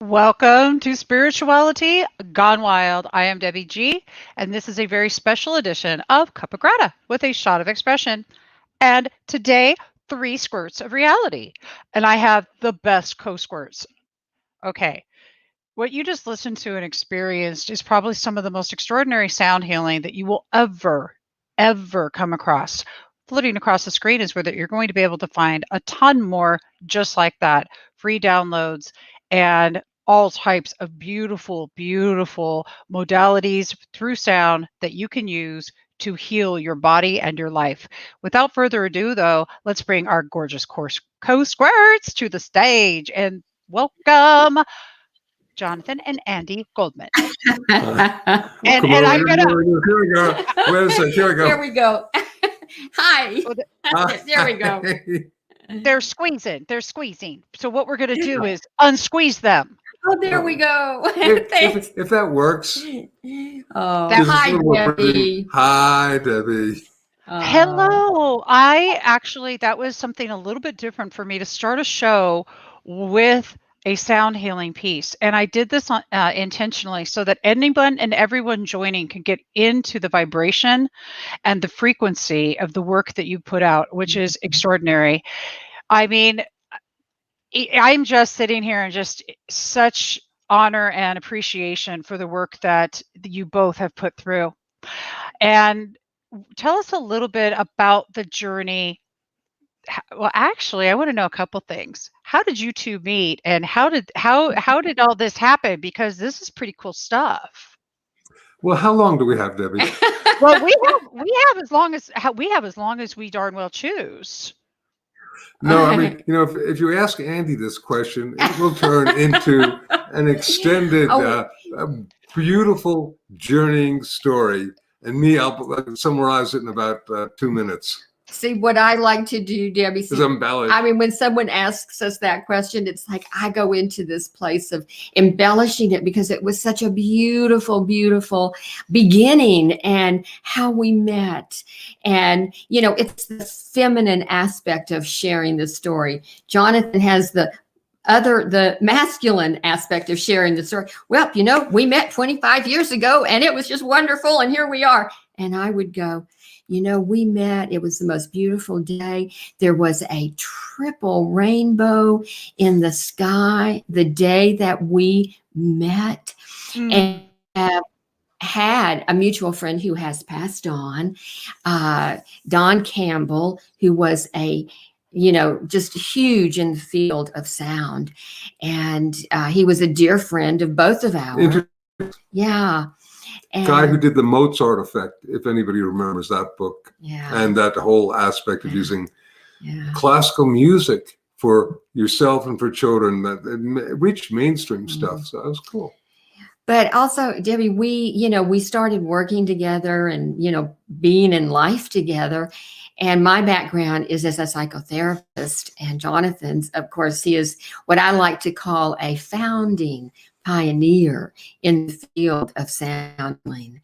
Welcome to Spirituality Gone Wild. I am Debbie G, and this is a very special edition of Cuppa Grata with a shot of expression. And today, 3 squirts of reality. And I have the best co-squirts. Okay, what you just listened to and experienced is probably some of the most extraordinary sound healing that you will ever come across. Floating across the screen is where that you're going to be able to find a ton more just like that, free downloads and all types of beautiful modalities through sound that you can use to heal your body and your life. Without further ado, though, let's bring our gorgeous co-squirts to the stage and welcome Jonathan and Andi Goldman. and I'm gonna. Here we go. Wait a second. Here we go. Here we go. Hi. There we go. They're squeezing. So what we're going to do is unsqueeze them. Oh, there we go. If that works. Oh, hi, Debbie. Hi, Debbie. Hello. That was something a little bit different for me to start a show with a sound healing piece. And I did this intentionally so that anyone and everyone joining can get into the vibration and the frequency of the work that you put out, which is extraordinary. I mean, I'm just sitting here and just such honor and appreciation for the work that you both have put through. And tell us a little bit about the journey. Well, actually, I want to know a couple things. How did you two meet, and how did all this happen? Because this is pretty cool stuff. Well, how long do we have, Debbie? Well, we have as long as we darn well choose. No, I mean, if you ask Andi this question, it will turn into an extended, beautiful journeying story, and I'll summarize it in about 2 minutes. See, what I like to do, Debbie, I mean, when someone asks us that question, it's like I go into this place of embellishing it because it was such a beautiful beginning and how we met. And, it's the feminine aspect of sharing the story. Jonathan has the masculine aspect of sharing the story. Well, we met 25 years ago and it was just wonderful. And here we are. And I would go, we met, it was the most beautiful day. There was a triple rainbow in the sky the day that we met, and had a mutual friend who has passed on, Don Campbell, who was just huge in the field of sound. And he was a dear friend of both of ours. Yeah. Guy who did the Mozart effect, if anybody remembers that book, and that whole aspect of using classical music for yourself and for children, that it reached mainstream stuff. So that was cool. But also, Debbie, we started working together and, being in life together. And my background is as a psychotherapist, and Jonathan's, of course, he is what I like to call a founding pioneer in the field of sound healing.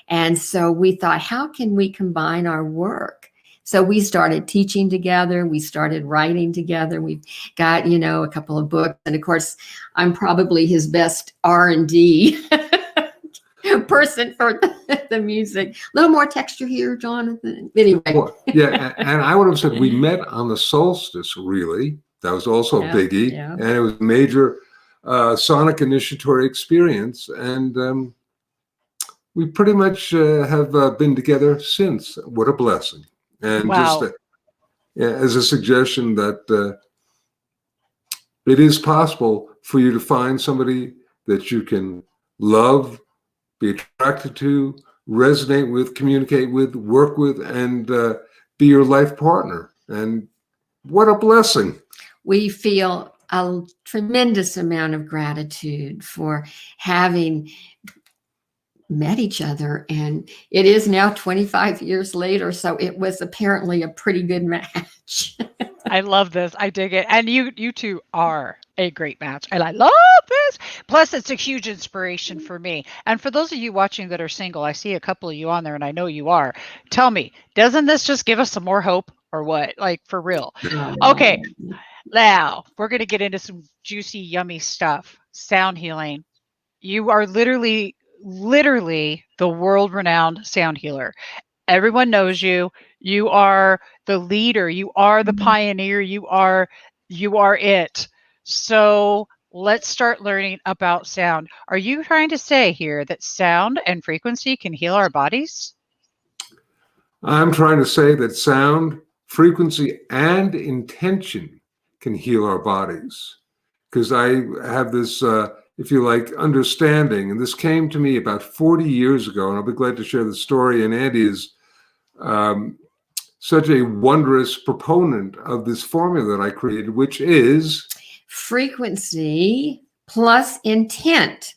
And so we thought, how can we combine our work? So we started teaching together. We started writing together. We've got, a couple of books. And of course, I'm probably his best R&D person for the music. A little more texture here, Jonathan. Anyway. Well, yeah, and I would have said we met on the solstice, really. That was also a biggie. Yeah. And it was a major sonic initiatory experience, and we pretty much have been together since. What a blessing. And just as a suggestion that it is possible for you to find somebody that you can love, be attracted to, resonate with, communicate with, work with, and be your life partner. And what a blessing. We feel a tremendous amount of gratitude for having met each other, and it is now 25 years later, so it was apparently a pretty good match. I love this. I dig it. And you two are a great match, and I love this. Plus, it's a huge inspiration for me. And for those of you watching that are single, I see a couple of you on there, and I know you are. Tell me, doesn't this just give us some more hope or what? Like, for real? Okay. Now, we're going to get into some juicy, yummy stuff. Sound healing. You are literally the world-renowned sound healer. Everyone knows you. You are the leader. You are the pioneer. You are it. So let's start learning about sound. Are you trying to say here that sound and frequency can heal our bodies? I'm trying to say that sound, frequency, and intention can heal our bodies. Because I have this, if you like, understanding, and this came to me about 40 years ago, and I'll be glad to share the story. And Andi is such a wondrous proponent of this formula that I created, which is frequency plus intent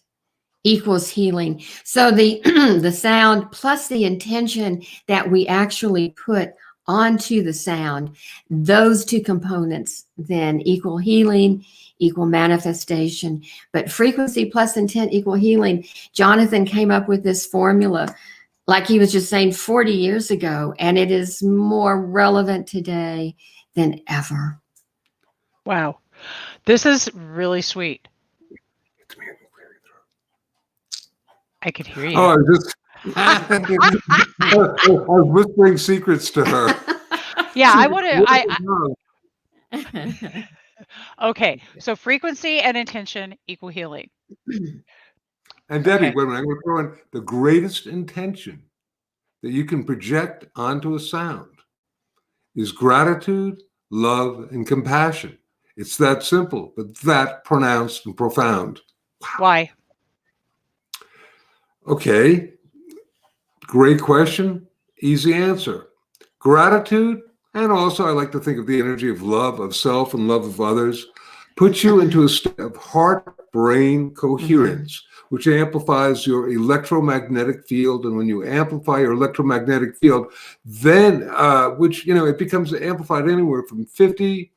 equals healing. So the the sound plus the intention that we actually put onto the sound, those two components then equal healing, equal manifestation. But frequency plus intent equal healing. Jonathan came up with this formula, like he was just saying, 40 years ago, and it is more relevant today than ever. Wow. This is really sweet. I could hear you. Oh, I was whispering secrets to her. Yeah, I want to. Okay, so frequency and intention equal healing. And Debbie, wait a minute, I'm going to throw in the greatest intention that you can project onto a sound is gratitude, love, and compassion. It's that simple, but that pronounced and profound. Wow. Why? Okay, great question, easy answer. Gratitude, and also I like to think of the energy of love of self and love of others, puts you into a state of heart-brain coherence, which amplifies your electromagnetic field. And when you amplify your electromagnetic field, then, which, it becomes amplified anywhere from 50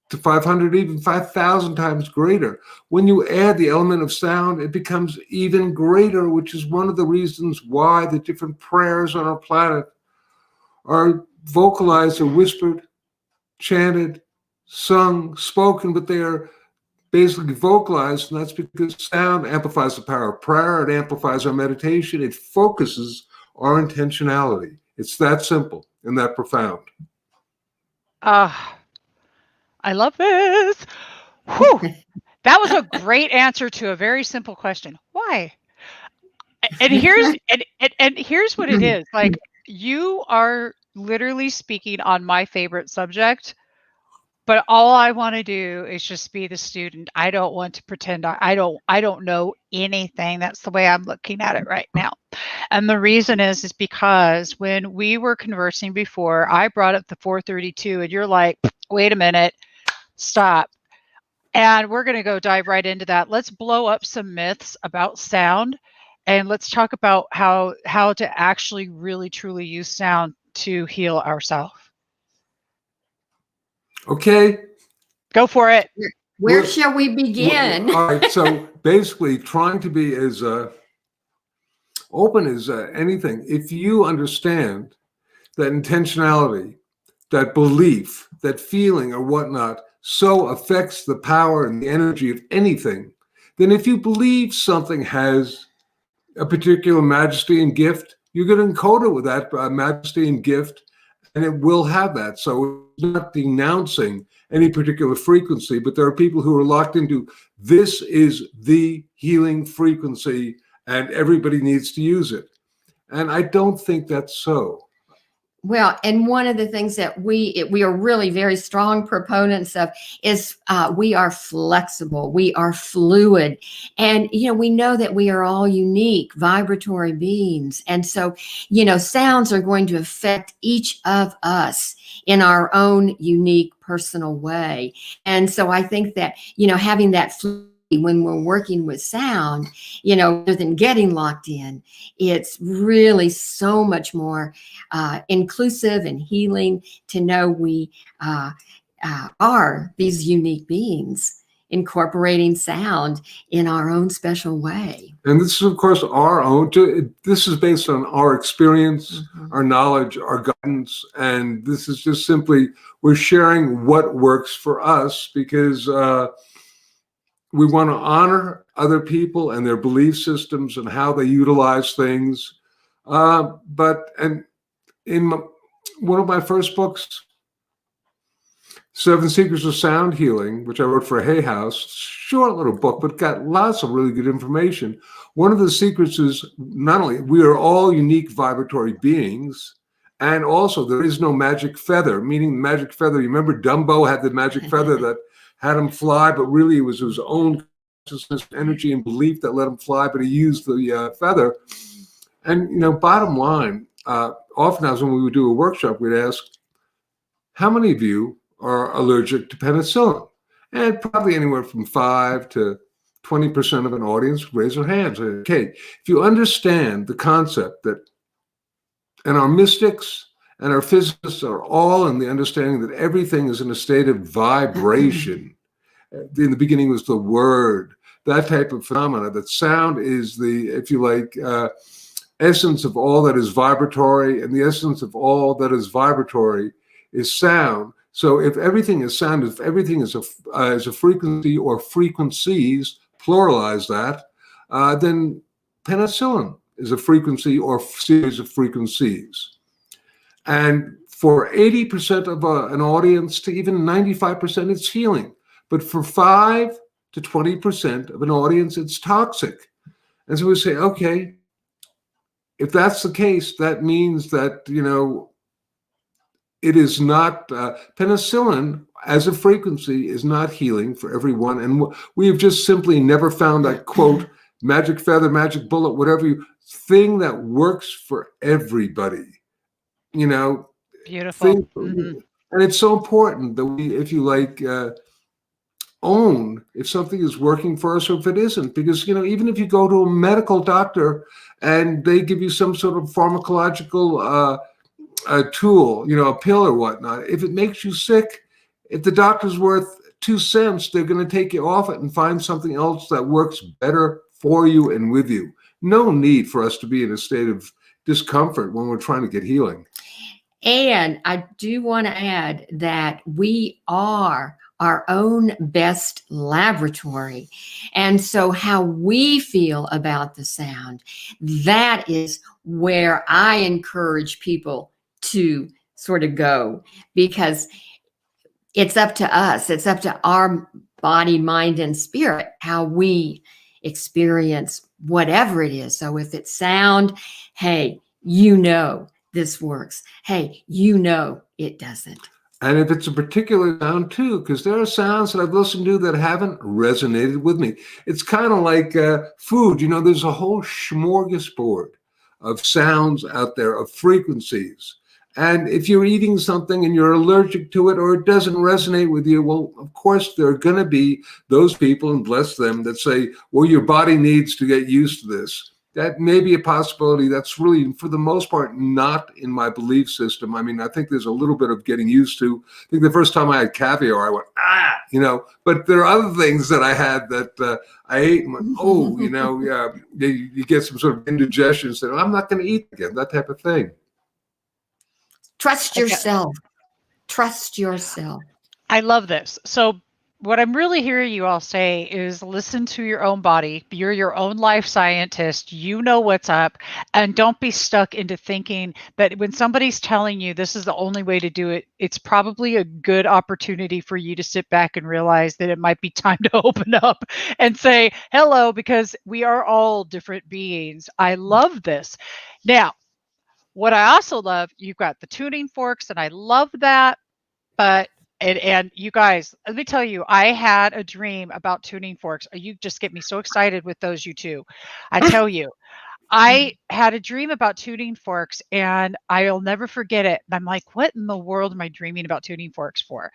to 500, even 5,000 times greater. When you add the element of sound, it becomes even greater, which is one of the reasons why the different prayers on our planet are vocalized or whispered, chanted, sung, spoken, but they are basically vocalized, and that's because sound amplifies the power of prayer. It amplifies our meditation. It focuses our intentionality. It's that simple and that profound. I love this. Whew. That was a great answer to a very simple question. Why? And here's and here's what it is. Like, you are literally speaking on my favorite subject, but all I want to do is just be the student. I don't want to pretend I don't know anything. That's the way I'm looking at it right now. And the reason is because when we were conversing before, I brought up the 432 and you're like, wait a minute, stop. And we're going to go dive right into that. Let's blow up some myths about sound, and let's talk about how to actually really truly use sound to heal ourselves. Okay. Go for it. Where shall we begin? All right. So basically trying to be as open as anything. If you understand that intentionality, that belief, that feeling or whatnot so affects the power and the energy of anything, then if you believe something has a particular majesty and gift, you're going to encode it with that majesty and gift, and it will have that. So it's not denouncing any particular frequency, but there are people who are locked into this is the healing frequency and everybody needs to use it. And I don't think that's so. Well, and one of the things that we are really very strong proponents of is we are flexible, we are fluid, and we know that we are all unique vibratory beings, and so sounds are going to affect each of us in our own unique personal way. And so I think that having that when we're working with sound, rather than getting locked in, it's really so much more inclusive and healing to know we are these unique beings incorporating sound in our own special way. And this is, of course, our own. This is based on our experience, our knowledge, our guidance, and this is just simply we're sharing what works for us because we want to honor other people and their belief systems and how they utilize things. And in one of my first books, 7 Secrets of Sound Healing, which I wrote for Hay House, short little book, but got lots of really good information. One of the secrets is not only we are all unique vibratory beings, and also there is no magic feather, meaning magic feather. You remember Dumbo had the magic feather that had him fly, but really it was his own consciousness, energy, and belief that let him fly, but he used the feather. And, you know, bottom line, oftentimes when we would do a workshop, we'd ask, how many of you are allergic to penicillin? And probably anywhere from 5 to 20% of an audience raise their hands. Okay, if you understand the concept that, and our mystics and our physicists are all in the understanding that everything is in a state of vibration. In the beginning was the word, that type of phenomena, that sound is the, if you like, essence of all that is vibratory, and the essence of all that is vibratory is sound. So if everything is sound, if everything is a frequency or frequencies, pluralize that, then penicillin is a frequency or series of frequencies. And for 80% of an audience to even 95%, it's healing. But for 5 to 20% of an audience, it's toxic. And so we say, okay, if that's the case, that means that, you know, it is not, penicillin as a frequency is not healing for everyone. And we have just simply never found that, quote, magic feather, magic bullet, whatever thing that works for everybody, you know. Beautiful. And it's so important that we, if you like, own if something is working for us or if it isn't. Because, you know, even if you go to a medical doctor and they give you some sort of pharmacological a tool, you know, a pill or whatnot, if it makes you sick, if the doctor's worth 2 cents, they're going to take you off it and find something else that works better for you and with you. No need for us to be in a state of discomfort when we're trying to get healing. And I do want to add that we are our own best laboratory. And so how we feel about the sound, that is where I encourage people to sort of go, because it's up to us. It's up to our body, mind, and spirit, how we experience whatever it is. So if it's sound, hey, you know this works. Hey, you know it doesn't. And if it's a particular sound too, because there are sounds that I've listened to that haven't resonated with me. It's kind of like food. You know, there's a whole smorgasbord of sounds out there, of frequencies. And if you're eating something and you're allergic to it or it doesn't resonate with you, well, of course, there are going to be those people, and bless them, that say, well, your body needs to get used to this. That may be a possibility. That's really, for the most part, not in my belief system. I mean, I think there's a little bit of getting used to. I think the first time I had caviar, I went, you know, but there are other things that I had that I ate and went, oh, you know, yeah, you get some sort of indigestion and say, I'm not going to eat again, that type of thing. Trust yourself. Trust yourself. I love this. So what I'm really hearing you all say is listen to your own body. You're your own life scientist. You know what's up. And don't be stuck into thinking that when somebody's telling you this is the only way to do it, it's probably a good opportunity for you to sit back and realize that it might be time to open up and say hello, because we are all different beings. I love this. Now, what I also love, you've got the tuning forks, and I love that. But and you guys, let me tell you, I had a dream about tuning forks. You just get me so excited with those, you two. I tell you, I had a dream about tuning forks, and I'll never forget it. And I'm like, what in the world am I dreaming about tuning forks for?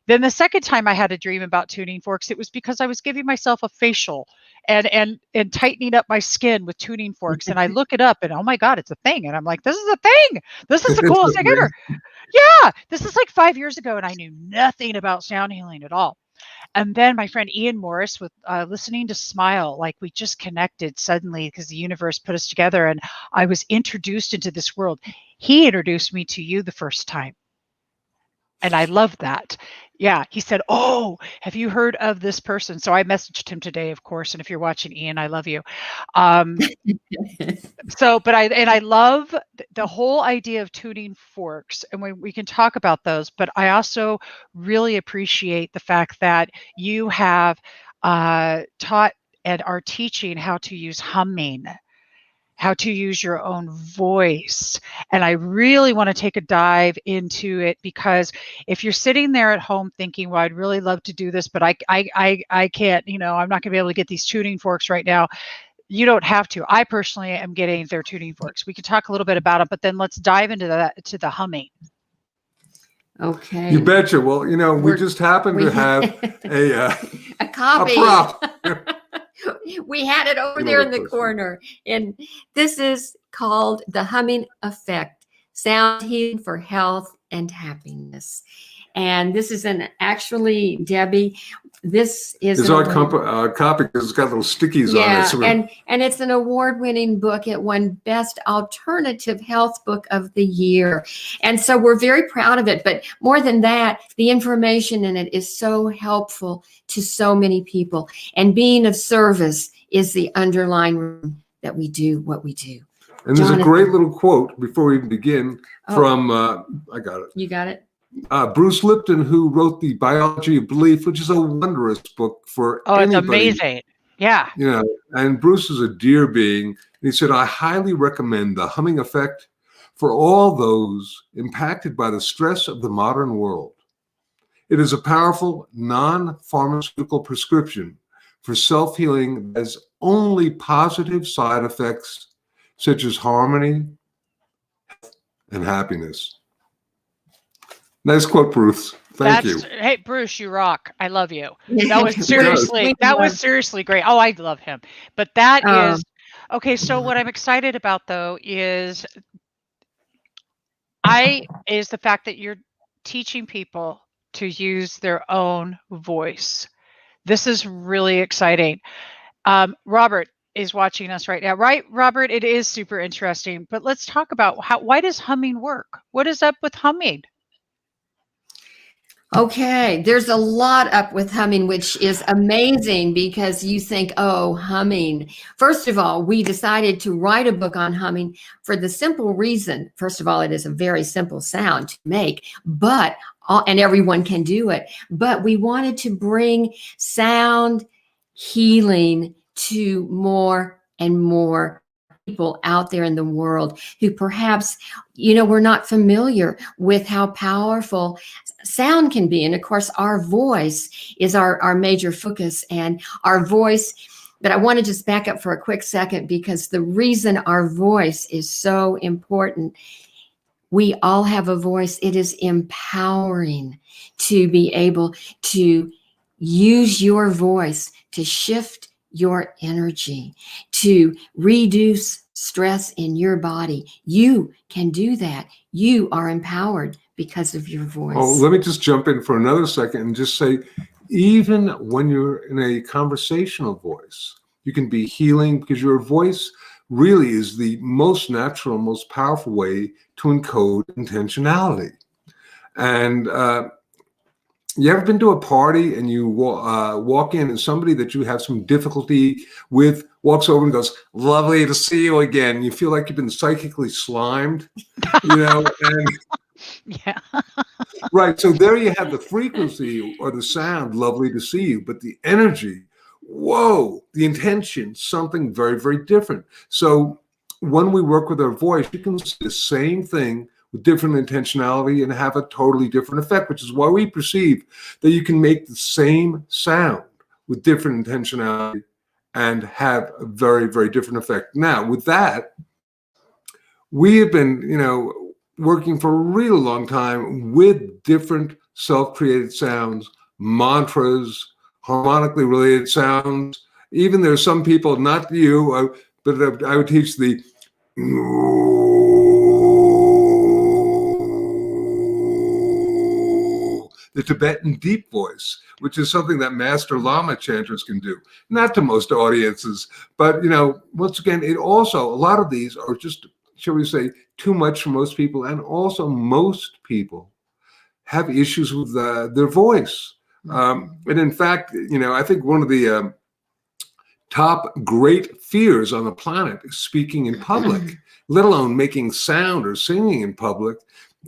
Then the second time I had a dream about tuning forks, it was because I was giving myself a facial and tightening up my skin with tuning forks. And I look it up and, oh my God, it's a thing. And I'm like, this is a thing. This is the coolest thing ever. Yeah, this is like 5 years ago, and I knew nothing about sound healing at all. And then my friend Ian Morris, with listening to Smile, like we just connected suddenly because the universe put us together, and I was introduced into this world. He introduced me to you the first time. And I love that. Yeah. He said, "Oh, have you heard of this person?" So I messaged him today, of course. And if you're watching, Ian, I love you. But I love the whole idea of tuning forks, and we can talk about those. But I also really appreciate the fact that you have taught and are teaching how to use humming, how to use your own voice. And I really want to take a dive into it, because if you're sitting there at home thinking, well, I'd really love to do this, but I can't, I'm not going to be able to get these tuning forks right now. You don't have to. I personally am getting their tuning forks. We can talk a little bit about it, but then let's dive into to the humming. Okay. You betcha. Well, we just happen to have a copy. A prop. We had it over there in the corner. And this is called The Humming Effect, Sound Healing for Health and Happiness. And this is actually, Debbie, this is it's our copy because it's got little stickies on it. So and it's an award-winning book. It won Best Alternative Health Book of the Year. And so we're very proud of it. But more than that, the information in it is so helpful to so many people. And being of service is the underlying reason that we do what we do. And there's a great little quote before we even begin from, I got it. You got it? Bruce Lipton, who wrote The Biology of Belief, which is a wondrous book for anybody. It's amazing. Yeah. And Bruce is a dear being. He said, I highly recommend The Humming Effect for all those impacted by the stress of the modern world. It is a powerful, non-pharmaceutical prescription for self-healing that has only positive side effects, such as harmony and happiness. Nice quote, Bruce. Thank you. Hey, Bruce, you rock. I love you. That was seriously great. Oh, I love him. But that is okay. So what I'm excited about, though, is the fact that you're teaching people to use their own voice. This is really exciting. Robert is watching us right now, right? Robert, it is super interesting. But let's talk about why does humming work? What is up with humming? Okay, there's a lot up with humming, which is amazing because you think, oh, humming. First of all, we decided to write a book on humming for the simple reason, first of all, it is a very simple sound to make, and everyone can do it. But we wanted to bring sound healing to more and more people out there in the world who perhaps, we're not familiar with how powerful sound can be. And of course, our voice is our major focus, and our voice. But I want to just back up for a quick second, because the reason our voice is so important, we all have a voice. It is empowering to be able to use your voice to shift your energy, to reduce stress in your body. You can do that. You are empowered because of your voice. Oh, let me just jump in for another second and just say, even when you're in a conversational voice, you can be healing, because your voice really is the most natural, most powerful way to encode intentionality. And you ever been to a party and you walk in and somebody that you have some difficulty with walks over and goes, "Lovely to see you again." You feel like you've been psychically slimed, and yeah. Right. So there you have the frequency or the sound, lovely to see you, but the energy, whoa, the intention, something very, very different. So when we work with our voice, you can say the same thing with different intentionality and have a totally different effect, which is why we perceive that you can make the same sound with different intentionality and have a very, very different effect. Now, with that, we have been, working for a really long time with different self-created sounds, mantras, harmonically related sounds. Even there's some people, not you, but I would teach the the Tibetan deep voice, which is something that Master Lama chanters can do. Not to most audiences, but, once again, it also, a lot of these are just, shall we say, too much for most people. And also most people have issues with their voice. And in fact, I think one of the top great fears on the planet is speaking in public, let alone making sound or singing in public.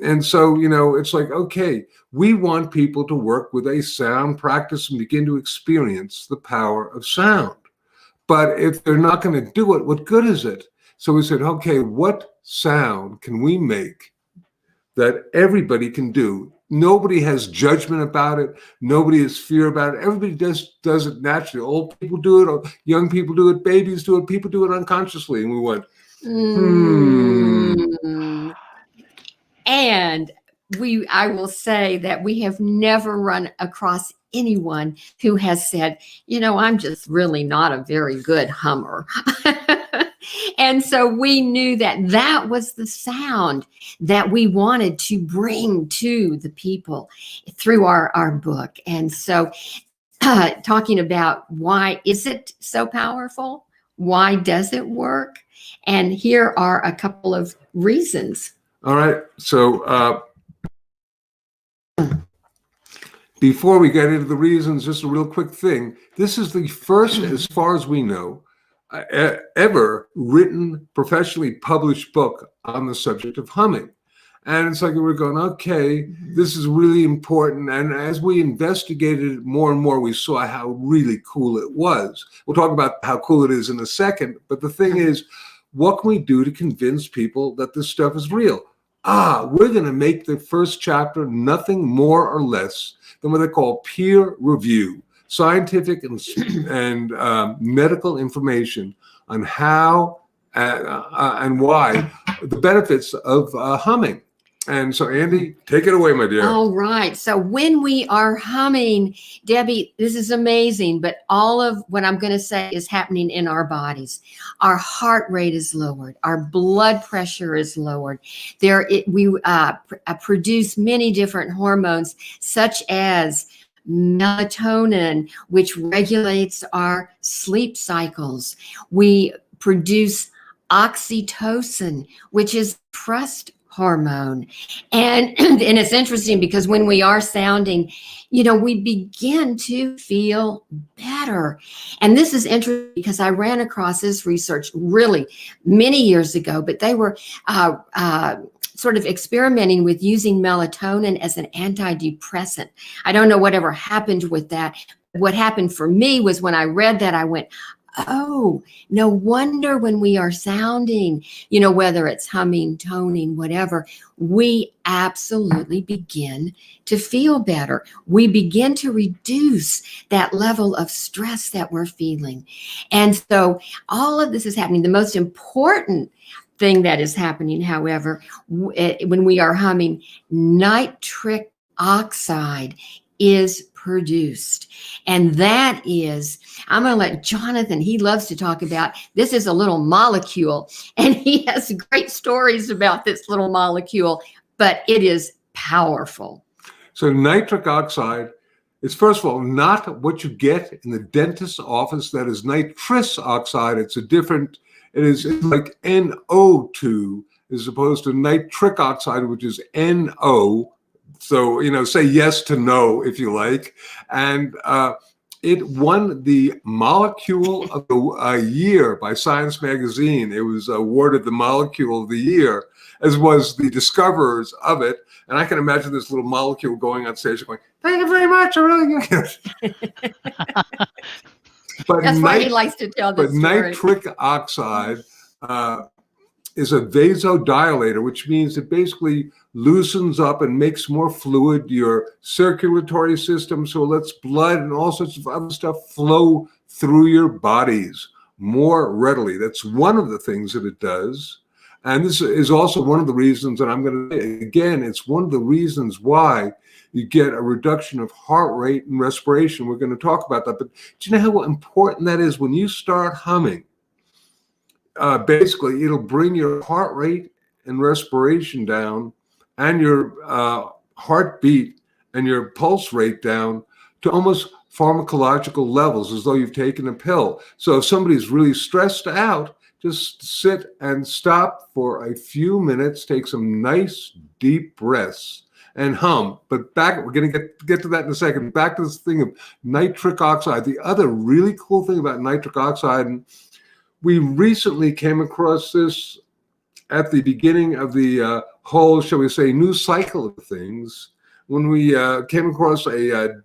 And so, it's like, okay, we want people to work with a sound practice and begin to experience the power of sound. But if they're not going to do it, what good is it? So we said, okay, what sound can we make that everybody can do? Nobody has judgment about it. Nobody has fear about it. Everybody does it naturally. Old people do it. Young people do it. Babies do it. People do it unconsciously. And we went, And I will say that we have never run across anyone who has said, I'm just really not a very good hummer. And so we knew that was the sound that we wanted to bring to the people through our book. And so talking about why is it so powerful? Why does it work? And here are a couple of reasons. All right. So before we get into the reasons, just a real quick thing. This is the first, as far as we know, ever written, professionally published book on the subject of humming. And it's like we're going, okay, this is really important. And as we investigated it more and more, we saw how really cool it was. We'll talk about how cool it is in a second. But the thing is, what can we do to convince people that this stuff is real? We're going to make the first chapter nothing more or less than what they call peer review, scientific and medical information on how and why the benefits of humming. And so, Andi, take it away, my dear. All right. So when we are humming, Debbie, this is amazing, but all of what I'm going to say is happening in our bodies. Our heart rate is lowered. Our blood pressure is lowered. We produce many different hormones, such as melatonin, which regulates our sleep cycles. We produce oxytocin, which is trust hormone. And it's interesting because when we are sounding, we begin to feel better. And this is interesting because I ran across this research really many years ago, but they were sort of experimenting with using melatonin as an antidepressant. I don't know whatever happened with that. What happened for me was when I read that, I went, oh, no wonder when we are sounding, whether it's humming, toning, whatever, we absolutely begin to feel better. We begin to reduce that level of stress that we're feeling. And so all of this is happening. The most important thing that is happening, however, when we are humming, nitric oxide is produced. And that is, I'm going to let Jonathan, he loves to talk about, this is a little molecule, and he has great stories about this little molecule, but it is powerful. So nitric oxide is, first of all, not what you get in the dentist's office. That is nitrous oxide. It's it's like NO2 as opposed to nitric oxide, which is NO. So, say yes to no, if you like. And it won the Molecule of the Year by Science Magazine. It was awarded the Molecule of the Year, as was the discoverers of it. And I can imagine this little molecule going on stage going, thank you very much. I really get it. But that's why he likes to tell the story. Nitric oxide is a vasodilator, which means it basically loosens up and makes more fluid your circulatory system, so it lets blood and all sorts of other stuff flow through your bodies more readily. That's one of the things that it does. And this is also one of the reasons that I'm going to say, again, it's one of the reasons why you get a reduction of heart rate and respiration. We're going to talk about that. But do you know how important that is? When you start humming, basically, it'll bring your heart rate and respiration down and your heartbeat and your pulse rate down to almost pharmacological levels, as though you've taken a pill. So if somebody's really stressed out, just sit and stop for a few minutes, take some nice deep breaths and hum. But back, we're going to get to that in a second. Back to this thing of nitric oxide. The other really cool thing about nitric oxide, and we recently came across this at the beginning of the whole, shall we say, new cycle of things, when we came across a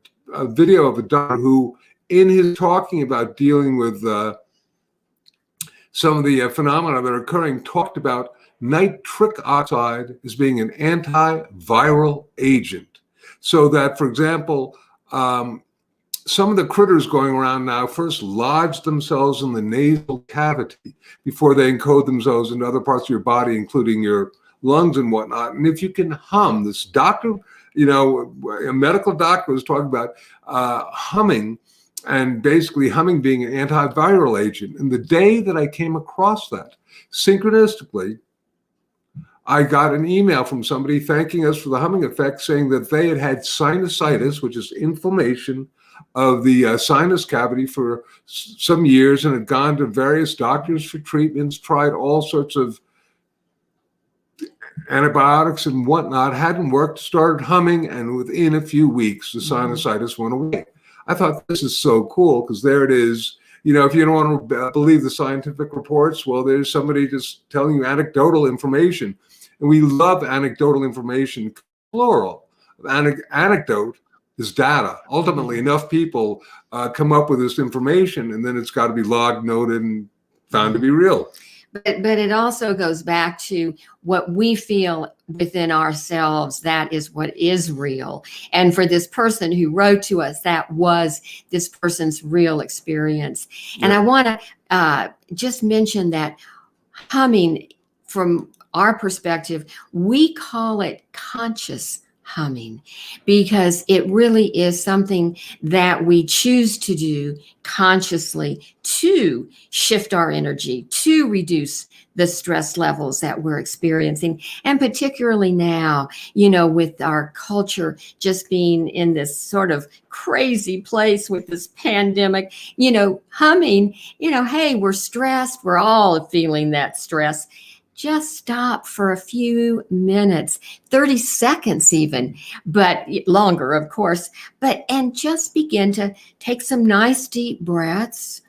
video of a doctor who, in his talking about dealing with some of the phenomena that are occurring, talked about nitric oxide as being an antiviral agent. So that, for example, some of the critters going around now first lodge themselves in the nasal cavity before they encode themselves into other parts of your body, including your lungs and whatnot. And if you can hum, this doctor, a medical doctor was talking about humming, and basically humming being an antiviral agent. And the day that I came across that, synchronistically, I got an email from somebody thanking us for the humming effect, saying that they had had sinusitis, which is inflammation of the sinus cavity, for some years, and had gone to various doctors for treatments, tried all sorts of antibiotics and whatnot, hadn't worked, started humming, and within a few weeks, the sinusitis went away. I thought, this is so cool, because there it is. If you don't want to believe the scientific reports, well, there's somebody just telling you anecdotal information. And we love anecdotal information, plural. Anecdote is data. Ultimately, enough people come up with this information, and then it's got to be logged, noted, and found to be real. But it also goes back to what we feel within ourselves. That is what is real. And for this person who wrote to us, that was this person's real experience. Yeah. And I want to just mention that humming, from our perspective, we call it conscious humming, because it really is something that we choose to do consciously to shift our energy, to reduce the stress levels that we're experiencing. And particularly now, with our culture just being in this sort of crazy place with this pandemic, humming, hey, we're stressed. We're all feeling that stress. Just stop for a few minutes, 30 seconds even, but longer, of course, and just begin to take some nice deep breaths.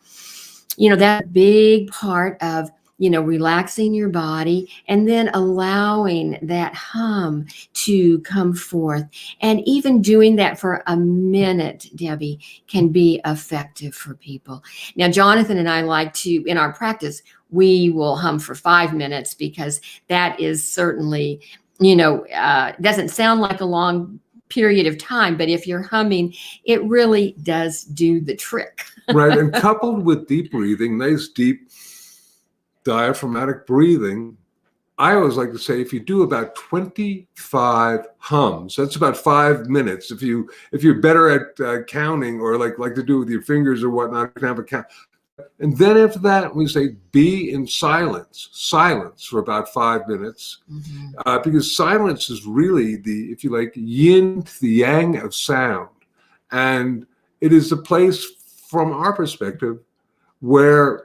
That big part of, relaxing your body, and then allowing that hum to come forth. And even doing that for a minute, Debbie, can be effective for people. Now, Jonathan and I like to, in our practice, we will hum for 5 minutes, because that is certainly, doesn't sound like a long period of time, but if you're humming, it really does do the trick. Right. And coupled with deep breathing, nice deep diaphragmatic breathing, I always like to say, if you do about 25 hums, that's about 5 minutes. If you're better at counting, or like to do with your fingers or whatnot, you can have a count. And then after that, we say, be in silence for about 5 minutes, because silence is really the, if you like, yin to the yang of sound. And it is the place, from our perspective, where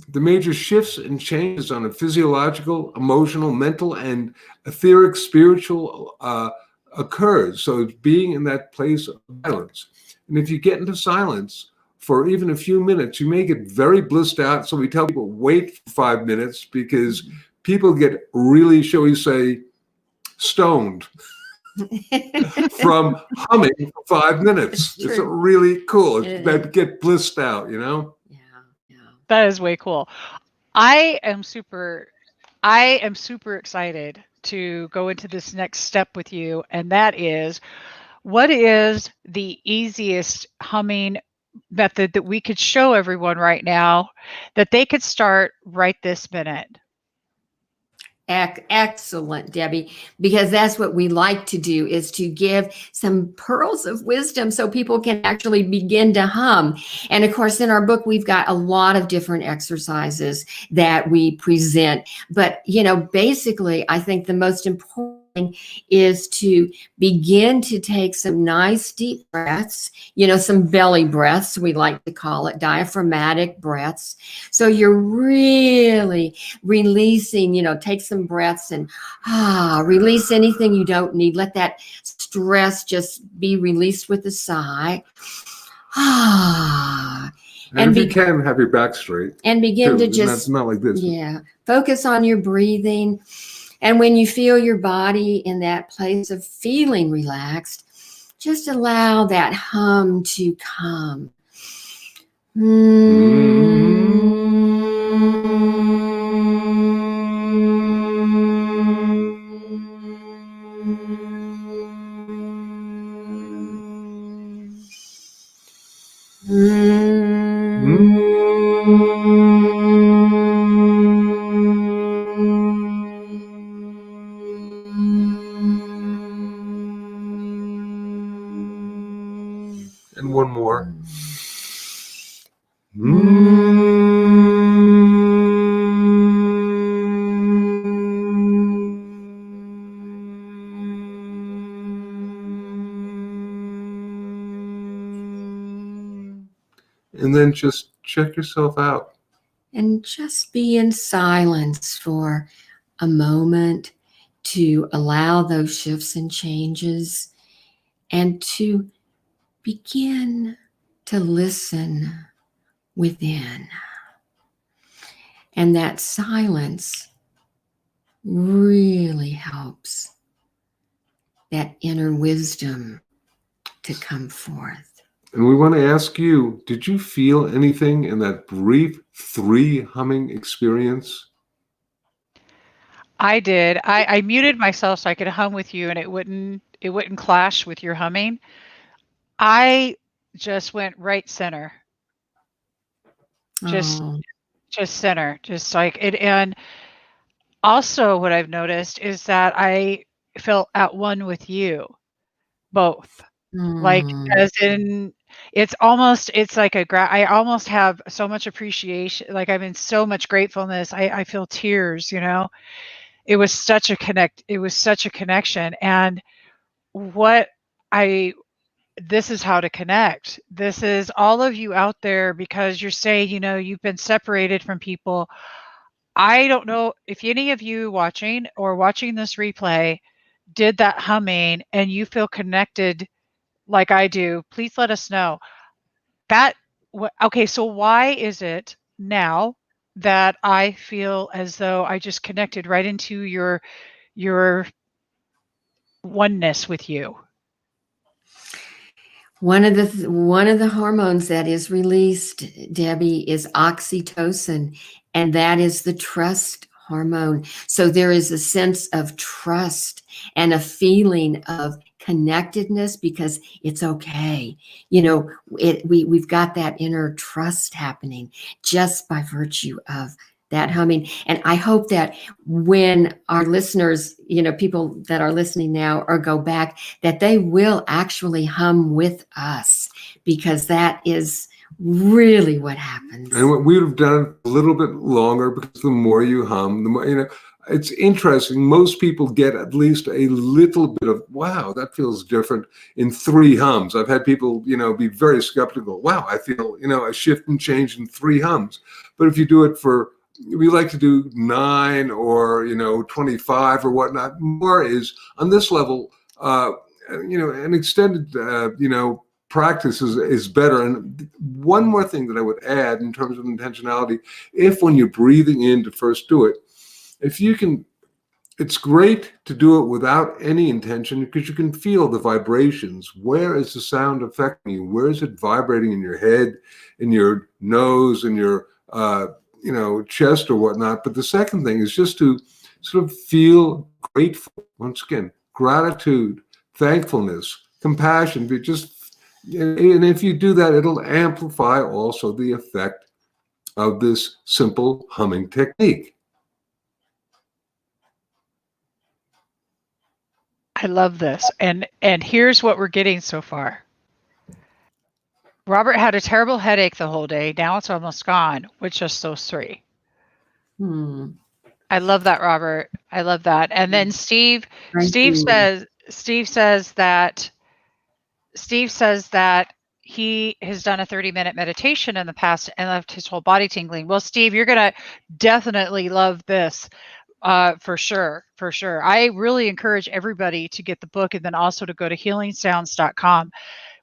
the major shifts and changes on a physiological, emotional, mental, and etheric, spiritual occurs. So it's being in that place of silence. And if you get into silence for even a few minutes, you may get very blissed out. So we tell people, wait for 5 minutes, because people get really, shall we say, stoned from humming for 5 minutes. It's really cool. Get blissed out, That is way cool. I am super excited to go into this next step with you, and that is, what is the easiest humming method that we could show everyone right now that they could start right this minute? Excellent, Debbie, because that's what we like to do, is to give some pearls of wisdom so people can actually begin to hum. And of course, in our book, we've got a lot of different exercises that we present. But, basically, I think the most important is to begin to take some nice deep breaths, some belly breaths, we like to call it, diaphragmatic breaths. So you're really releasing, take some breaths and release anything you don't need. Let that stress just be released with a sigh. And if you can, have your back straight. And begin to just, not like this. Yeah, focus on your breathing. And when you feel your body in that place of feeling relaxed, just allow that hum to come. And one more. And then just check yourself out. And just be in silence for a moment to allow those shifts and changes and to begin to listen within. And that silence really helps that inner wisdom to come forth. And we want to ask you, did you feel anything in that brief 3 humming experience? I did. I muted myself so I could hum with you and it wouldn't clash with your humming. I just went right center. Just center. Just like it. And also what I've noticed is that I felt at one with you both. Like, as in, it's like I almost have so much appreciation. Like, I'm in so much gratefulness. I feel tears, It was such a connection. And this is how to connect. This is all of you out there, because you're saying, you've been separated from people. I don't know if any of you watching this replay did that humming and you feel connected like I do. Please let us know. Okay, so why is it now that I feel as though I just connected right into your oneness with you? One of the hormones that is released, Debbie, is oxytocin, and that is the trust hormone. So there is a sense of trust and a feeling of connectedness because it's okay. We've got that inner trust happening just by virtue of that humming. And I hope that when our listeners, people that are listening now or go back, that they will actually hum with us, because that is really what happens. And we would have done it a little bit longer, because the more you hum, the more, it's interesting. Most people get at least a little bit of, wow, that feels different in 3 hums. I've had people, be very skeptical. Wow, I feel, a shift and change in 3 hums. But if you do it we like to do 9 or 25 or whatnot. More is on this level. An extended practice is better. And one more thing that I would add in terms of intentionality: if when you're breathing in to first do it, if you can, it's great to do it without any intention, because you can feel the vibrations. Where is the sound affecting you? Where is it vibrating in your head, in your nose, in your chest or whatnot? But the second thing is just to sort of feel grateful. Once again, gratitude, thankfulness, compassion. And if you do that, it'll amplify also the effect of this simple humming technique. I love this. And here's what we're getting so far. Robert had a terrible headache the whole day. Now it's almost gone with just those 3. I love that, Robert. I love that. And then Steve says that he has done a 30-minute meditation in the past and left his whole body tingling. Well, Steve, you're going to definitely love this. For sure. I really encourage everybody to get the book and then also to go to healingsounds.com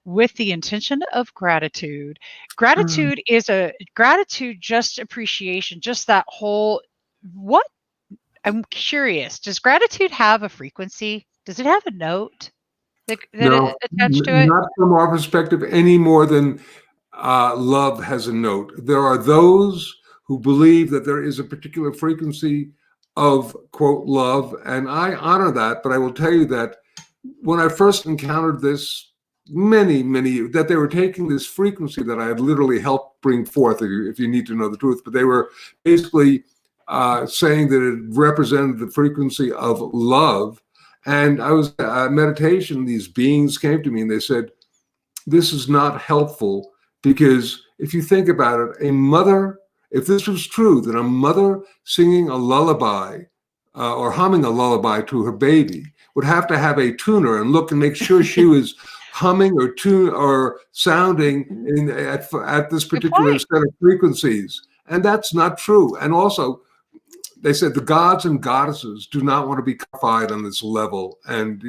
with the intention of gratitude. Gratitude is just appreciation, just that whole, what? I'm curious, does gratitude have a frequency? Does it have a note that No, attached to it? Not from our perspective any more than love has a note. There are those who believe that there is a particular frequency of, quote, love, and I honor that, but I will tell you that when I first encountered this, that they were taking this frequency that I had literally helped bring forth, if you need to know the truth, but they were basically saying that it represented the frequency of love. And I was meditation, these beings came to me and they said, this is not helpful, because if you think about it, a mother, if this was true, that a mother singing a lullaby or humming a lullaby to her baby would have to have a tuner and look and make sure she was humming or sounding at this particular set of frequencies. And that's not true. And also, they said the gods and goddesses do not want to be codified on this level, and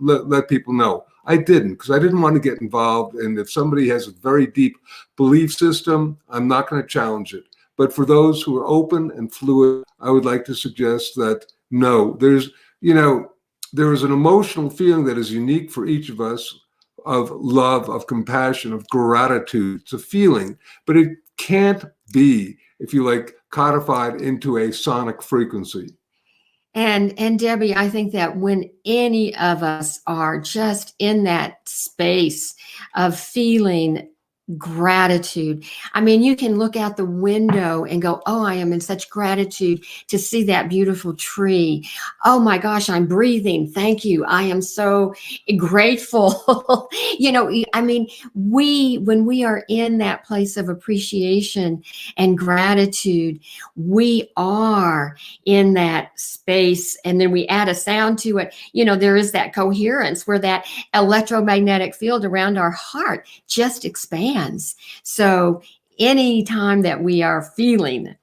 let people know. I didn't, because I didn't want to get involved. And if somebody has a very deep belief system, I'm not going to challenge it. But for those who are open and fluid, I would like to suggest that no, there is an emotional feeling that is unique for each of us, of love, of compassion, of gratitude. It's a feeling, but it can't be, if you like, codified into a sonic frequency. And Debbie, I think that when any of us are just in that space of feeling gratitude, I mean, you can look out the window and go, oh, I am in such gratitude to see that beautiful tree. Oh my gosh, I'm breathing. Thank you. I am so grateful. I mean, when we are in that place of appreciation and gratitude, we are in that space. And then we add a sound to it. There is that coherence where that electromagnetic field around our heart just expands. So anytime that we are feeling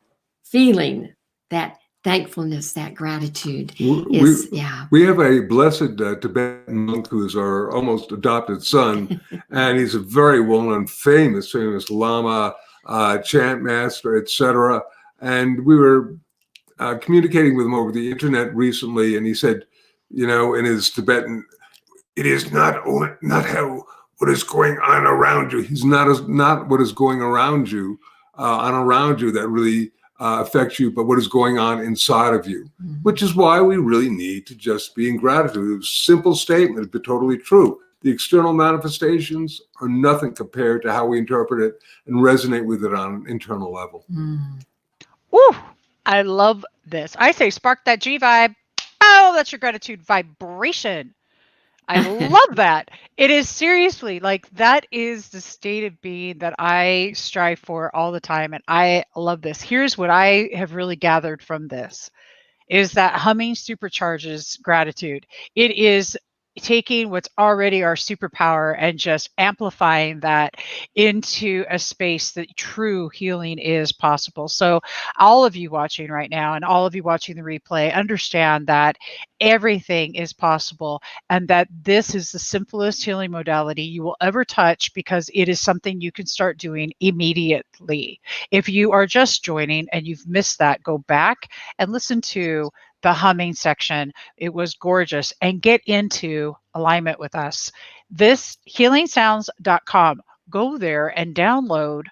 that thankfulness, that gratitude we have a blessed Tibetan monk who is our almost adopted son, and he's a very well-known, famous Lama, chant master, etc. And we were communicating with him over the internet recently, and he said, in his Tibetan, it is not how what is going on around you. He's not what is going around you, that really affects you, but what is going on inside of you, which is why we really need to just be in gratitude. It was a simple statement, but totally true. The external manifestations are nothing compared to how we interpret it and resonate with it on an internal level. Ooh, I love this. I say spark that G vibe. Oh, that's your gratitude vibration. I love that. It is seriously like that is the state of being that I strive for all the time. And I love this. Here's what I have really gathered from this is that humming supercharges gratitude. It is taking what's already our superpower and just amplifying that into a space that true healing is possible. So all of you watching right now and all of you watching the replay, understand that everything is possible and that this is the simplest healing modality you will ever touch, because it is something you can start doing immediately. If you are just joining and you've missed that, go back and listen to the humming section. It was gorgeous, and get into alignment with us. This healingsounds.com. Go there and download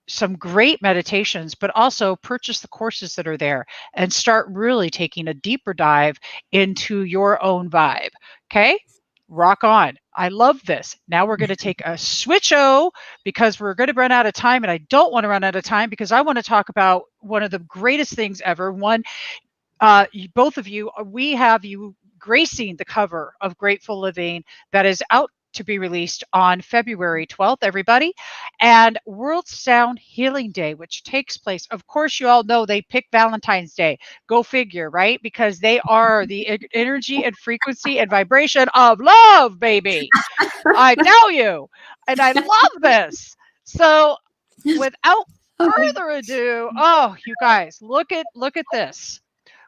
some great meditations, but also purchase the courses that are there and start really taking a deeper dive into your own vibe. Okay? Rock on. I love this. Now we're going to take a switch-o because we're going to run out of time, and I don't want to run out of time because I want to talk about one of the greatest things ever. Both of you, we have you gracing the cover of Grateful Living that is out to be released on February 12th, everybody. And World Sound Healing Day, which takes place, of course, you all know they pick Valentine's Day. Go figure, right? Because they are the energy and frequency and vibration of love, baby. I tell you. And I love this. So without further ado, oh, you guys, look at this.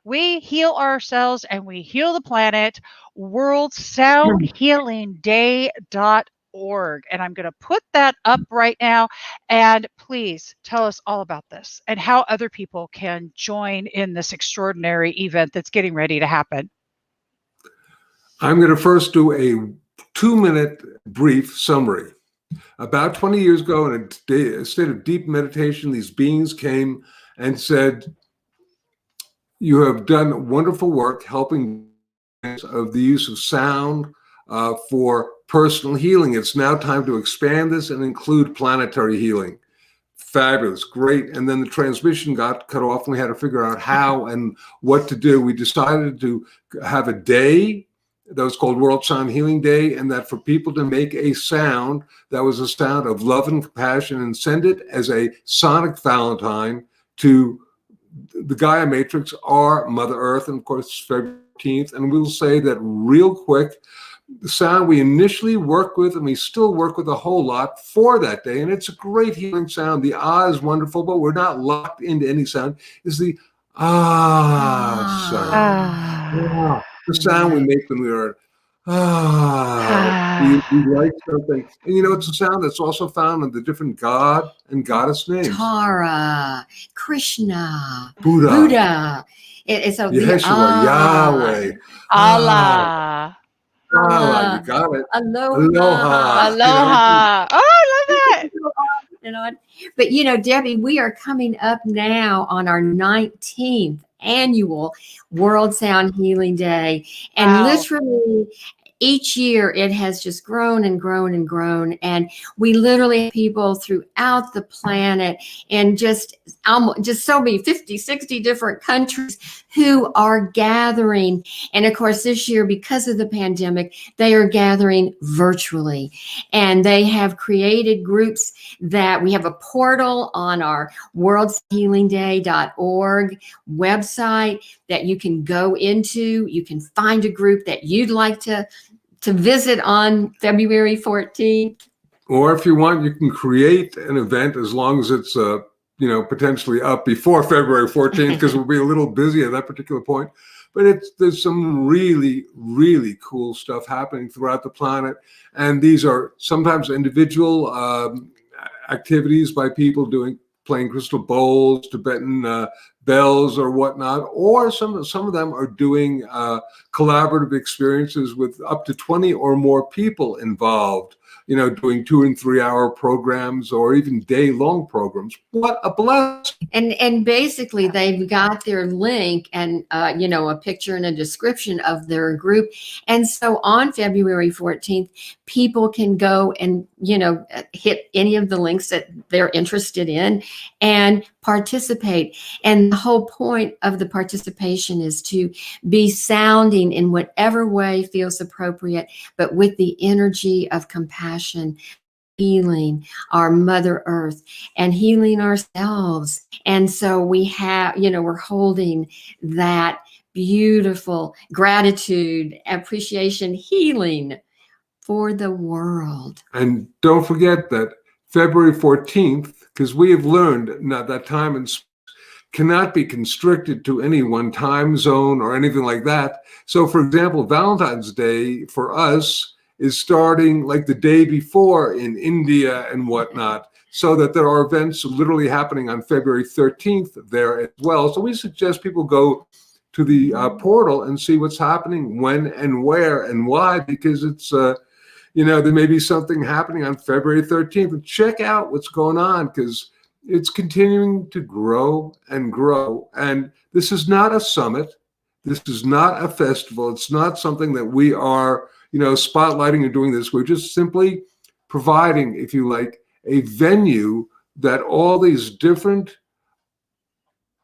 We heal ourselves and we heal the planet. worldsoundhealingday.org. And I'm going to put that up right now. And please tell us all about this and how other people can join in this extraordinary event that's getting ready to happen. I'm going to first do a 2-minute brief summary. About 20 years ago, in a state of deep meditation, these beings came and said, you have done wonderful work helping of the use of sound for personal healing. It's now time to expand this and include planetary healing. Fabulous, great. And then the transmission got cut off and we had to figure out how and what to do. We decided to have a day that was called World Sound Healing Day, and that for people to make a sound that was a sound of love and compassion and send it as a sonic Valentine to the Gaia Matrix, our Mother Earth, and of course, February 15th. And we'll say that real quick. The sound we initially worked with, and we still work with a whole lot for that day, and it's a great healing sound. The ah is wonderful, but we're not locked into any sound. Is the ah sound. The sound we make when we are we like something. And you know, it's a sound that's also found in the different god and goddess names. Tara, Krishna, Buddha. It's a Yeshua, Yahweh, Allah. You got it. Aloha. Aloha. Oh, I love it. But you know, Debbie, we are coming up now on our 19th annual World Sound Healing Day. And literally each year it has just grown and grown and grown. And we literally have people throughout the planet and just so many 50, 60 different countries who are gathering. And of course, this year, because of the pandemic, they are gathering virtually. And they have created groups that we have a portal on our worldhealingday.org website that you can go into. You can find a group that you'd like to visit on February 14th. Or if you want, you can create an event as long as it's potentially up before February 14th, because we'll be a little busy at that particular point. But there's some really, really cool stuff happening throughout the planet. And these are sometimes individual activities by people playing crystal bowls, Tibetan bells or whatnot, or some of them are doing collaborative experiences with up to 20 or more people involved, doing 2 and 3 hour programs or even day-long programs. What a blessing. And basically they've got their link and, a picture and a description of their group. And so on February 14th, people can go and, hit any of the links that they're interested in and participate. And the whole point of the participation is to be sounding in whatever way feels appropriate, but with the energy of compassion, healing our Mother Earth and healing ourselves. And so we have, we're holding that beautiful gratitude, appreciation, healing for the world. And don't forget that February 14th, because we have learned now that time and cannot be constricted to any one time zone or anything like that. So for example, Valentine's Day for us is starting like the day before in India and whatnot, so that there are events literally happening on February 13th there as well. So we suggest people go to the portal and see what's happening, when and where and why, because it's, there may be something happening on February 13th. And check out what's going on, because it's continuing to grow and grow. And this is not a summit. This is not a festival. It's not something that we are, spotlighting and doing this. We're just simply providing, if you like, a venue that all these different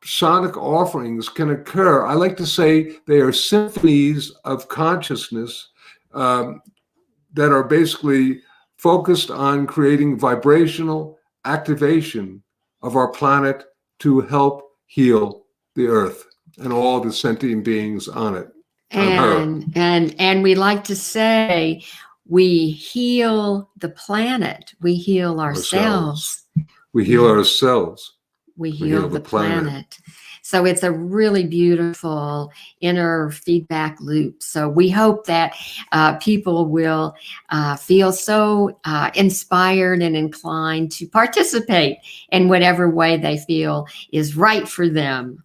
sonic offerings can occur. I like to say they are symphonies of consciousness that are basically focused on creating vibrational activation of our planet to help heal the earth and all the sentient beings on it. And we like to say we heal the planet, we heal ourselves. We heal ourselves. We heal the planet. So it's a really beautiful inner feedback loop. So we hope that people will feel so inspired and inclined to participate in whatever way they feel is right for them.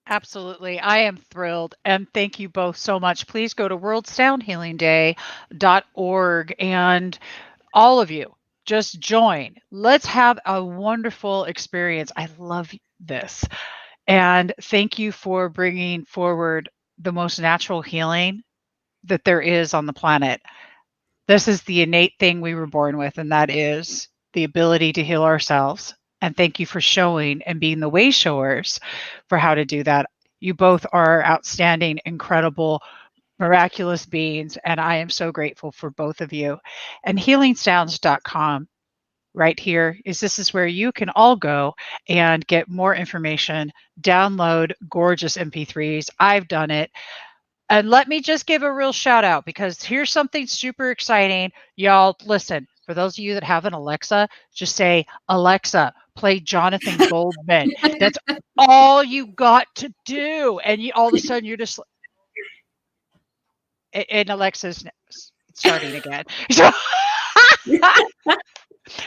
Absolutely. I am thrilled. And thank you both so much. Please go to worldsoundhealingday.org and all of you, just join. Let's have a wonderful experience. I love this. And thank you for bringing forward the most natural healing that there is on the planet. This is the innate thing we were born with, and that is the ability to heal ourselves. And thank you for showing and being the way showers for how to do that. You both are outstanding, incredible, miraculous beings, and I am so grateful for both of you. And healingsounds.com right here this is where you can all go and get more information, download gorgeous MP3s. I've done it. And let me just give a real shout out, because here's something super exciting. Y'all, listen, for those of you that have an Alexa, just say, Alexa, play Jonathan Goldman. That's all you got to do. And all of a sudden you're just, and Alexa's starting again.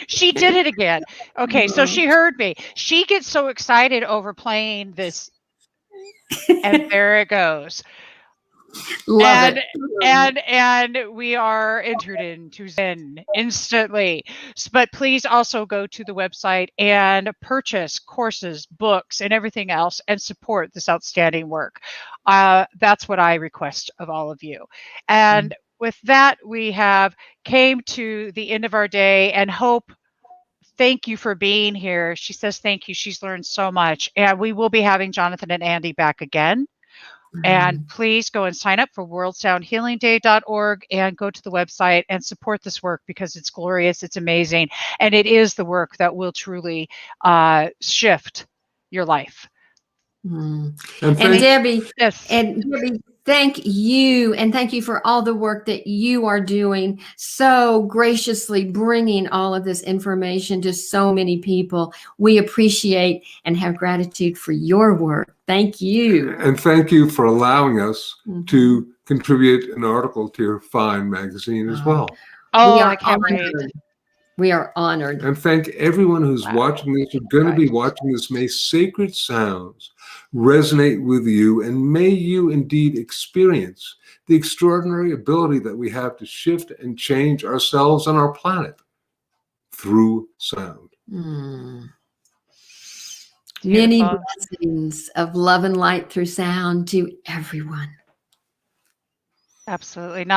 She did it again. Okay, so she heard me. She gets so excited over playing this. And there it goes. Love it. And we are entered into Zen instantly. But please also go to the website and purchase courses, books, and everything else, and support this outstanding work. That's what I request of all of you. And with that, we have came to the end of our day, and Hope, thank you for being here. She says thank you. She's learned so much. And we will be having Jonathan and Andi back again. And please go and sign up for worldsoundhealingday.org and go to the website and support this work, because it's glorious, it's amazing, and it is the work that will truly shift your life. And Debbie, yes. and Debbie, thank you. And thank you for all the work that you are doing, so graciously bringing all of this information to so many people. We appreciate and have gratitude for your work. Thank you. And thank you for allowing us to contribute an article to your fine magazine as well. Oh, I can't wait. We are honored. And thank everyone who's watching this, or going to be watching this. May sacred sounds resonate with you, and may you indeed experience the extraordinary ability that we have to shift and change ourselves and our planet through sound. Many blessings of love and light through sound to everyone. Absolutely.